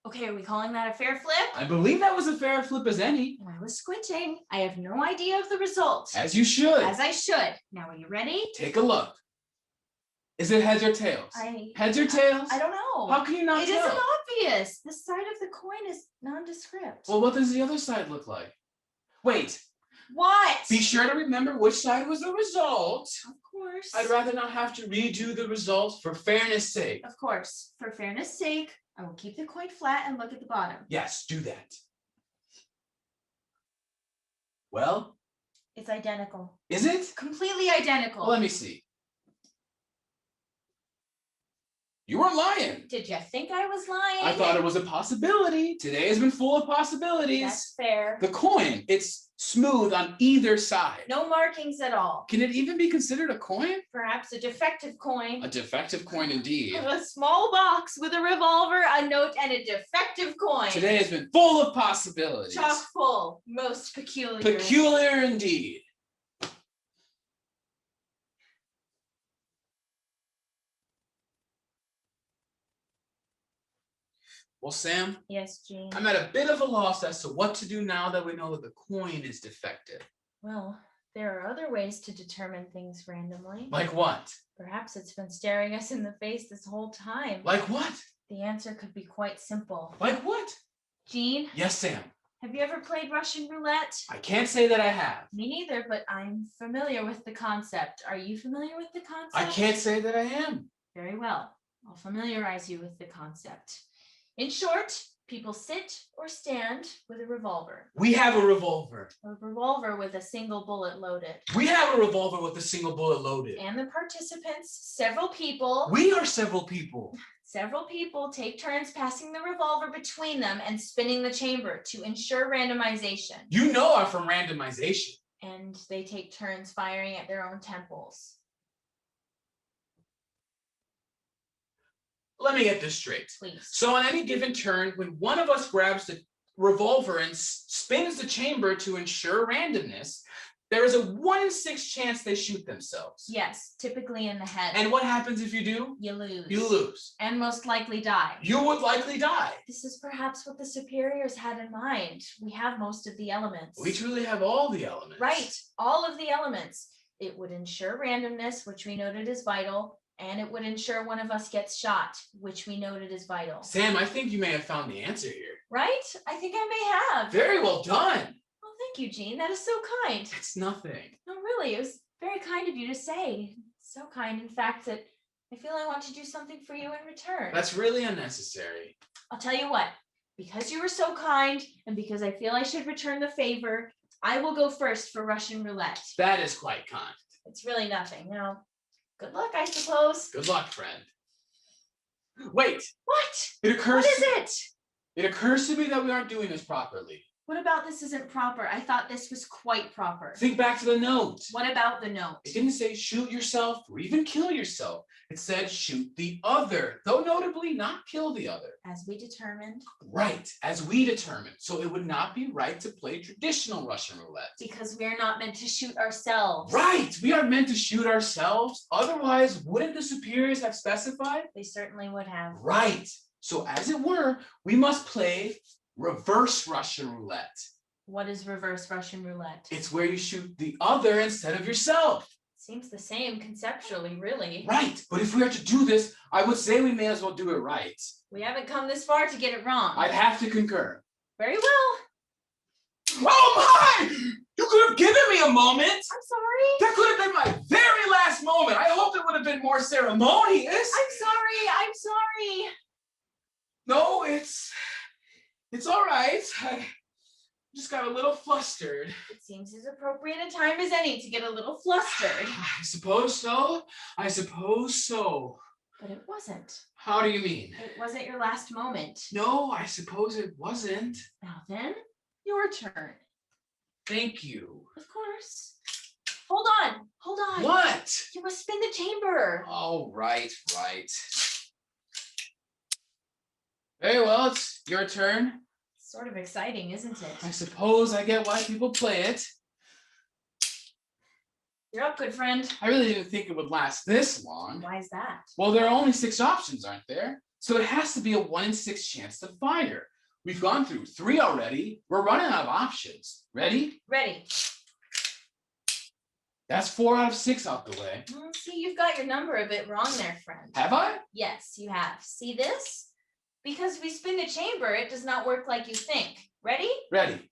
Okay, are we calling that a fair flip? I believe that was a fair flip as any. I was squinting. I have no idea of the result. As you should. As I should. Now, are you ready? Take a look. Is it heads or tails? Heads or tails? I don't know. How can you not It tell? isn't obvious. The side of the coin is nondescript. Well, what does the other side look like? Wait. What? Be sure to remember which side was the result. Of course. I'd rather not have to redo the result for fairness' sake. Of course. For fairness' sake, I will keep the coin flat and look at the bottom. Yes, do that. Well? It's identical. Is it? Completely identical. Well, let me see. You weren't lying. Did you think I was lying? I thought it was a possibility. Today has been full of possibilities. That's fair. The coin, it's smooth on either side. No markings at all. Can it even be considered a coin? Perhaps a defective coin. A defective coin indeed. A small box with a revolver, a note, and a defective coin. Today has been full of possibilities. Chock full. Most peculiar. Peculiar indeed. Well, Sam, Yes, Jean. I'm at a bit of a loss as to what to do now that we know that the coin is defective. Well, there are other ways to determine things randomly. Like what? Perhaps it's been staring us in the face this whole time. Like what? The answer could be quite simple. Like what? Jean, Yes, Sam. have you ever played Russian roulette? I can't say that I have. Me neither, but I'm familiar with the concept. Are you familiar with the concept? I can't say that I am. Very well. I'll familiarize you with the concept. In short, people sit or stand with a revolver. We have a revolver. A revolver with a single bullet loaded. We have a revolver with a single bullet loaded. And the participants, several people, We are several people. take turns passing the revolver between them and spinning the chamber to ensure randomization. You know I'm from randomization. And they take turns firing at their own temples. Let me get this straight. Please. So on any given turn, when one of us grabs the revolver and spins the chamber to ensure randomness, there is a 1 in 6 chance they shoot themselves. Yes, typically in the head. And what happens if you do? You lose. You lose. And most likely die. You would likely die. This is perhaps what the superiors had in mind. We have most of the elements. We truly have all the elements. Right, all of the elements. It would ensure randomness, which we noted is vital, and it would ensure one of us gets shot, which we noted is vital. Sam, I think you may have found the answer here. Right? I think I may have. Very well done. Well, thank you, Jean. That is so kind. It's nothing. No, really, it was very kind of you to say. So kind, in fact, that I feel I want to do something for you in return. That's really unnecessary. I'll tell you what, because you were so kind and because I feel I should return the favor, I will go first for Russian roulette. That is quite kind. It's really nothing. Now, good luck, I suppose. Good luck, friend. Wait. What? What is it? It occurs to me that we aren't doing this properly. What about this isn't proper? I thought this was quite proper. Think back to the note. What about the note? It didn't say shoot yourself or even kill yourself. It said shoot the other, though notably not kill the other. As we determined. Right, as we determined. So it would not be right to play traditional Russian roulette. Because we're not meant to shoot ourselves. Right, we are meant to shoot ourselves. Otherwise, wouldn't the superiors have specified? They certainly would have. Right, so as it were, we must play reverse Russian roulette. What is reverse Russian roulette? It's where you shoot the other instead of yourself. Seems the same conceptually, really. Right, but if we are to do this, I would say we may as well do it right. We haven't come this far to get it wrong. I'd have to concur. Very well. Oh my! You could have given me a moment. I'm sorry. That could have been my very last moment. I hoped it would have been more ceremonious. I'm sorry. No, it's all right. I just got a little flustered. It seems as appropriate a time as any to get a little flustered. I suppose so. But it wasn't. How do you mean? It wasn't your last moment. No, I suppose it wasn't. Now then, your turn. Thank you. Of course. Hold on. What? You must spin the chamber. Oh, right. Very well, it's your turn. Sort of exciting, isn't it? I suppose I get why people play it. You're up, good friend. I really didn't think it would last this long. Why is that? Well, there are only 6 options, aren't there? So it has to be a 1 in 6 chance to fire. We've gone through 3 already. We're running out of options. Ready? Ready. That's 4 out of 6 out the way. See, you've got your number a bit wrong there, friend. Have I? Yes, you have. See this? Because we spin the chamber, it does not work like you think. Ready? Ready.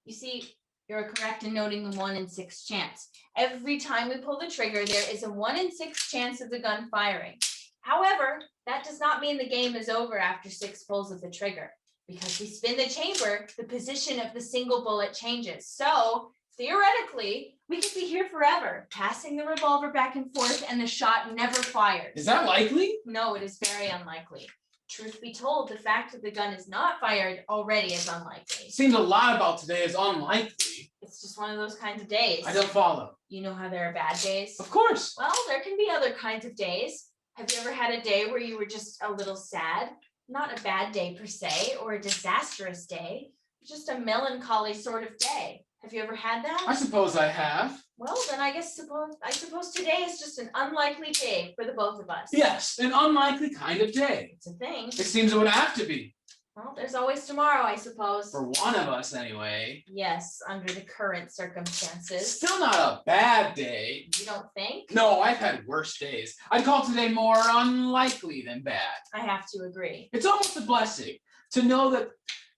You see, you're correct in noting the 1 in 6 chance. Every time we pull the trigger, there is a 1 in 6 chance of the gun firing. However, that does not mean the game is over after 6 pulls of the trigger. Because we spin the chamber, the position of the single bullet changes. So, theoretically, we could be here forever, passing the revolver back and forth, and the shot never fires. Is that likely? No, it is very unlikely. Truth be told, the fact that the gun is not fired already is unlikely. Seems a lot about today is unlikely. It's just one of those kinds of days. I don't follow. You know how there are bad days? Of course. Well, there can be other kinds of days. Have you ever had a day where you were just a little sad? Not a bad day per se, or a disastrous day, just a melancholy sort of day. Have you ever had that? I suppose I have. Well, then I suppose today is just an unlikely day for the both of us. Yes, an unlikely kind of day. It's a thing. It seems it would have to be. Well, there's always tomorrow, I suppose. For one of us, anyway. Yes, under the current circumstances. Still not a bad day. You don't think? No, I've had worse days. I'd call today more unlikely than bad. I have to agree. It's almost a blessing to know that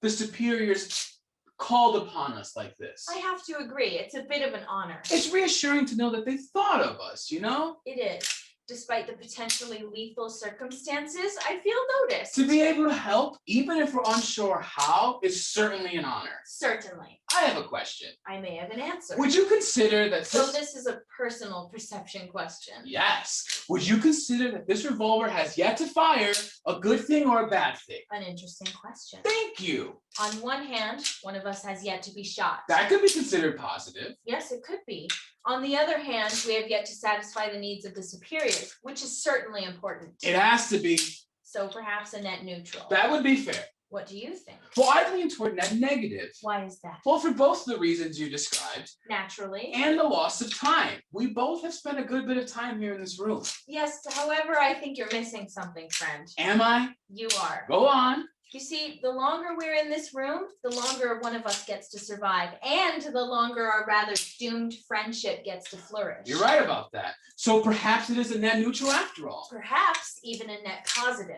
the superiors called upon us like this. I have to agree. It's a bit of an honor. It's reassuring to know that they thought of us, you know? It is. Despite the potentially lethal circumstances, I feel noticed. To be able to help, even if we're unsure how, is certainly an honor. Certainly. I have a question. I may have an answer. Would you consider that So this is a personal perception question. Yes. Would you consider that this revolver has yet to fire a good thing or a bad thing? An interesting question. Thank you. On one hand, one of us has yet to be shot. That could be considered positive. Yes, it could be. On the other hand, we have yet to satisfy the needs of the superiors, which is certainly important. It has to be. So perhaps a net neutral. That would be fair. What do you think? Well, I lean toward net negative. Why is that? Well, for both the reasons you described. Naturally. And the loss of time. We both have spent a good bit of time here in this room. Yes, however, I think you're missing something, friend. Am I? You are. Go on. You see, the longer we're in this room, the longer one of us gets to survive, and the longer our rather doomed friendship gets to flourish. You're right about that. So perhaps it is a net neutral after all. Perhaps even a net positive.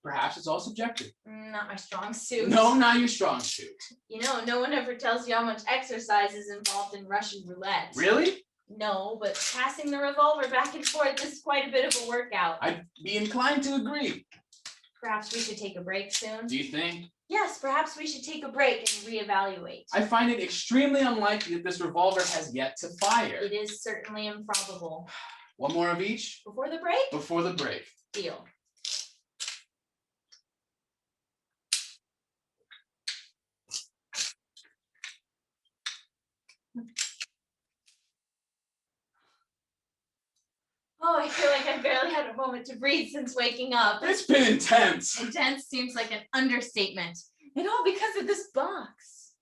Perhaps it's all subjective. Not my strong suit. No, not your strong suit. You know, no one ever tells you how much exercise is involved in Russian roulette. Really? No, but passing the revolver back and forth is quite a bit of a workout. I'd be inclined to agree. Perhaps we should take a break soon. Do you think? Yes, perhaps we should take a break and reevaluate. I find it extremely unlikely that this revolver has yet to fire. It is certainly improbable. One more of each? Before the break? Before the break. Deal. Oh, I feel like I've barely had a moment to breathe since waking up. It's been intense. Intense seems like an understatement. And all because of this box.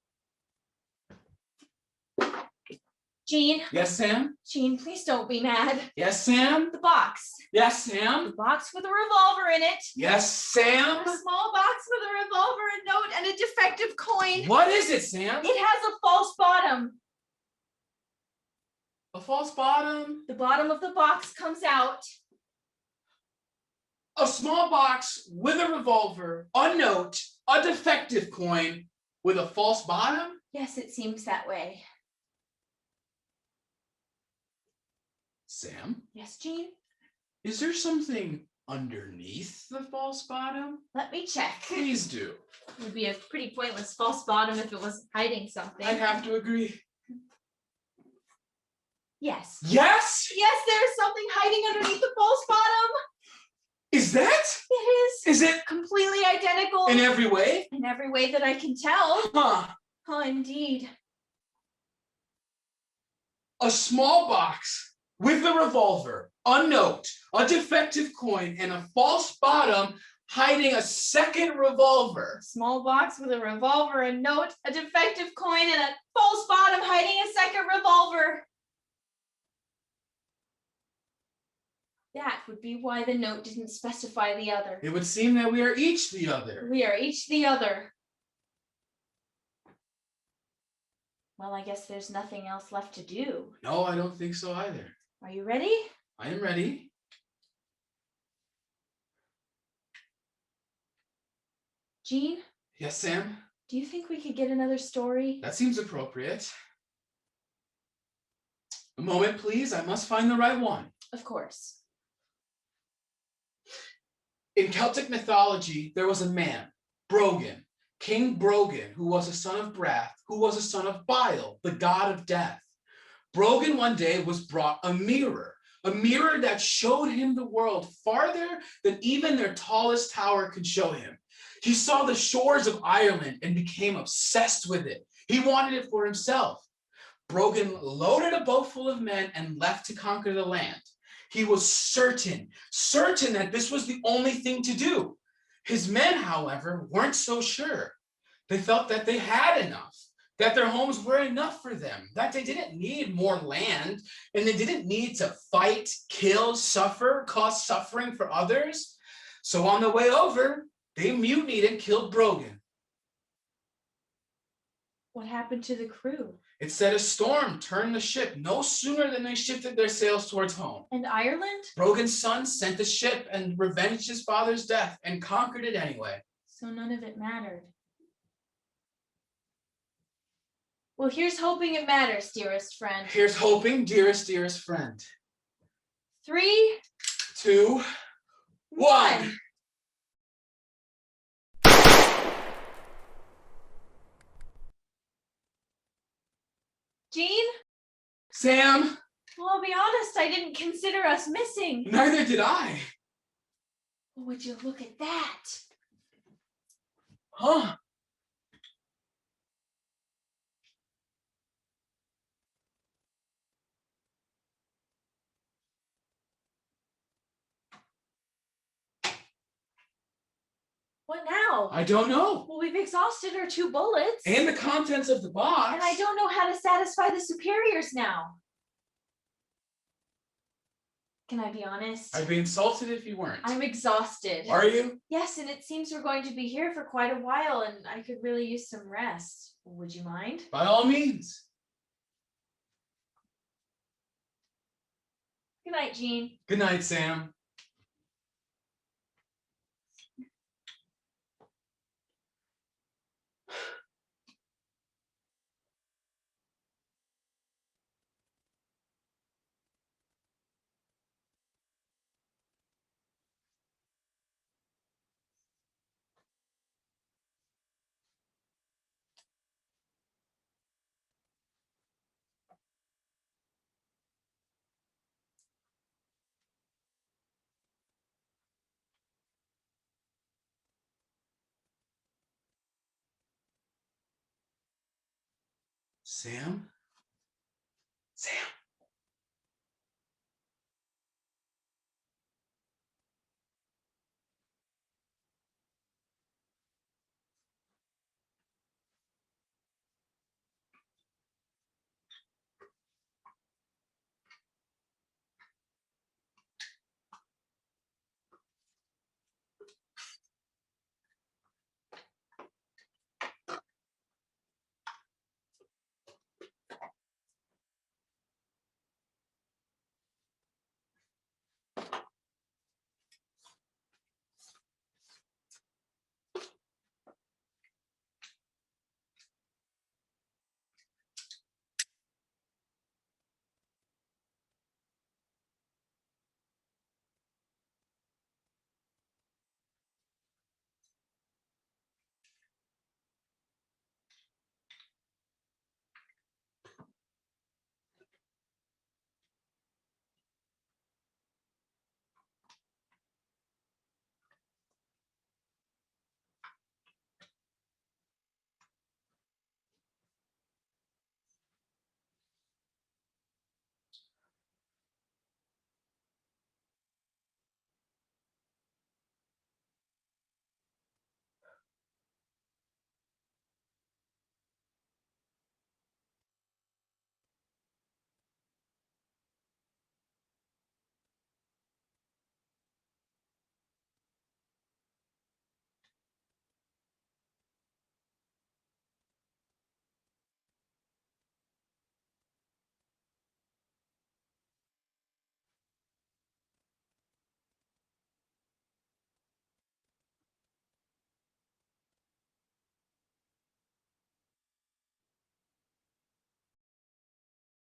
Jean? Yes, Sam? Jean, please don't be mad. Yes, Sam? The box. Yes, The Sam? box with a revolver in it. Yes, Sam? A small box with a revolver, a note, and a defective coin. What is it, Sam? It has a false bottom. A false bottom? The bottom of the box comes out. A small box with a revolver, a note, a defective coin with a false bottom? Yes, it seems that way. Sam, Yes, Jean? is there something underneath the false bottom? Let me check. Please do. It would be a pretty pointless false bottom if it was hiding something. I have to agree. Yes. Yes? Yes, there's something hiding underneath the false bottom. Is that? It is. Is it Completely identical. in every way? In every way that I can tell. Huh. Oh, indeed. A small box with a revolver, a note, a defective coin, and a false bottom hiding a second revolver. Small box with a revolver, a note, a defective coin, and a false bottom hiding a second revolver. That would be why the note didn't specify the other. It would seem that we are each the other. We are each the other. Well, I guess there's nothing else left to do. No, I don't think so either. Are you ready? I am ready. Jean, Yes, Sam? do you think we could get another story? That seems appropriate. A moment, please. I must find the right one. Of course. In Celtic mythology, there was a man, Brogan, King Brogan, who was a son of Brath, who was a son of Bile, the god of death. Brogan one day was brought a mirror that showed him the world farther than even their tallest tower could show him. He saw the shores of Ireland and became obsessed with it. He wanted it for himself. Brogan loaded a boat full of men and left to conquer the land. He was certain that this was the only thing to do. His men, however, weren't so sure. They felt that they had enough, that their homes were enough for them, that they didn't need more land, and they didn't need to fight, kill, suffer, cause suffering for others. So on the way over, they mutinied and killed Brogan. What happened to the crew? It said a storm turned the ship no sooner than they shifted their sails towards home. And Ireland? Brogan's son sent the ship and revenged his father's death and conquered it anyway. So none of it mattered. Well, here's hoping it matters, dearest friend. Here's hoping, dearest friend. 3, 2, 1. Jean? Sam, Well, I'll be honest, I didn't consider us missing. neither did I. Would you look at that? Huh? What now? I don't know. Well, we've exhausted our 2 bullets. And the contents of the box. And I don't know how to satisfy the superiors now. Can I be honest? I'd be insulted if you weren't. I'm exhausted. Are you? Yes, and it seems we're going to be here for quite a while, and I could really use some rest. Would you mind? By all means. Good night, Jean. Good night, Sam. Sam? Sam?